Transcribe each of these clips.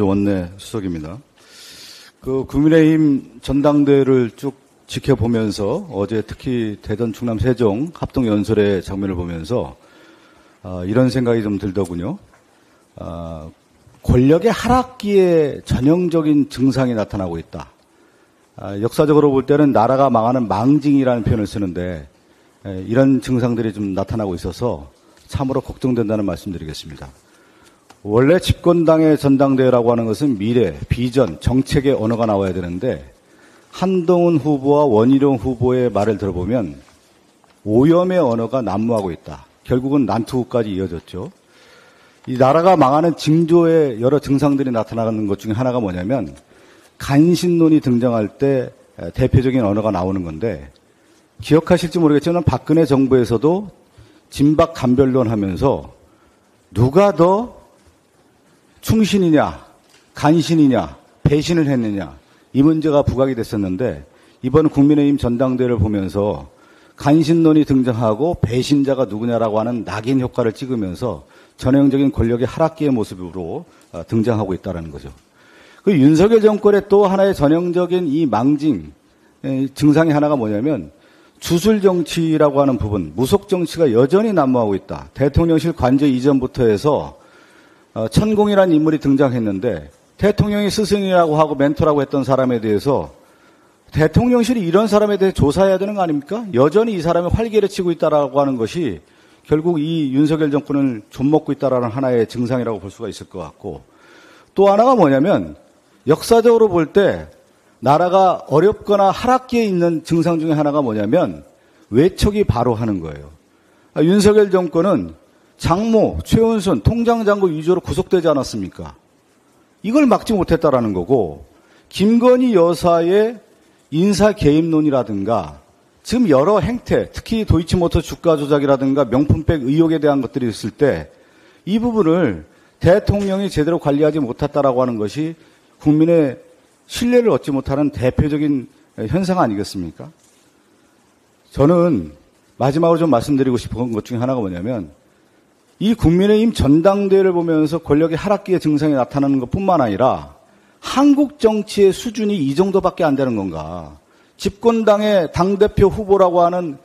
원내 수석입니다. 국민의힘 전당대회를 쭉 지켜보면서 어제 특히 대전, 충남, 세종 합동연설의 장면을 보면서 이런 생각이 좀 들더군요. 권력의 하락기에 전형적인 증상이 나타나고 있다. 역사적으로 볼 때는 나라가 망하는 망징이라는 표현을 쓰는데 이런 증상들이 좀 나타나고 있어서 참으로 걱정된다는 말씀드리겠습니다. 원래 집권당의 전당대회라고 하는 것은 미래, 비전, 정책의 언어가 나와야 되는데 한동훈 후보와 원희룡 후보의 말을 들어보면 오염의 언어가 난무하고 있다. 결국은 난투까지 이어졌죠. 이 나라가 망하는 징조의 여러 증상들이 나타나는 것 중에 하나가 뭐냐면 간신론이 등장할 때 대표적인 언어가 나오는 건데 기억하실지 모르겠지만 박근혜 정부에서도 진박 간별론 하면서 누가 더 충신이냐, 간신이냐, 배신을 했느냐 이 문제가 부각이 됐었는데 이번 국민의힘 전당대회를 보면서 간신론이 등장하고 배신자가 누구냐라고 하는 낙인 효과를 찍으면서 전형적인 권력의 하락기의 모습으로 등장하고 있다는 거죠. 그 윤석열 정권의 또 하나의 전형적인 이 망징 증상이 하나가 뭐냐면 주술 정치라고 하는 부분, 무속 정치가 여전히 난무하고 있다. 대통령실 관저 이전부터 해서 천공이라는 인물이 등장했는데 대통령이 스승이라고 하고 멘토라고 했던 사람에 대해서 대통령실이 이런 사람에 대해 조사해야 되는 거 아닙니까? 여전히 이 사람이 활개를 치고 있다라고 하는 것이 결국 이 윤석열 정권을 좀먹고 있다라는 하나의 증상이라고 볼 수가 있을 것 같고 또 하나가 뭐냐면 역사적으로 볼 때 나라가 어렵거나 하락기에 있는 증상 중에 하나가 뭐냐면 외척이 바로 하는 거예요. 윤석열 정권은 장모, 최은순, 통장장고 위조로 구속되지 않았습니까? 이걸 막지 못했다라는 거고 김건희 여사의 인사 개입론이라든가 지금 여러 행태, 특히 도이치모터 주가 조작이라든가 명품백 의혹에 대한 것들이 있을 때 이 부분을 대통령이 제대로 관리하지 못했다라고 하는 것이 국민의 신뢰를 얻지 못하는 대표적인 현상 아니겠습니까? 저는 마지막으로 좀 말씀드리고 싶은 것 중에 하나가 뭐냐면 이 국민의힘 전당대회를 보면서 권력의 하락기의 증상이 나타나는 것뿐만 아니라 한국 정치의 수준이 이 정도밖에 안 되는 건가. 집권당의 당대표 후보라고 하는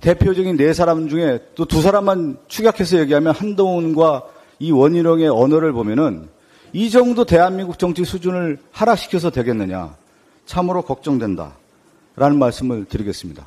대표적인 네 사람 중에 또 두 사람만 축약해서 얘기하면 한동훈과 이 원희룡의 언어를 보면은 이 정도 대한민국 정치 수준을 하락시켜서 되겠느냐. 참으로 걱정된다라는 말씀을 드리겠습니다.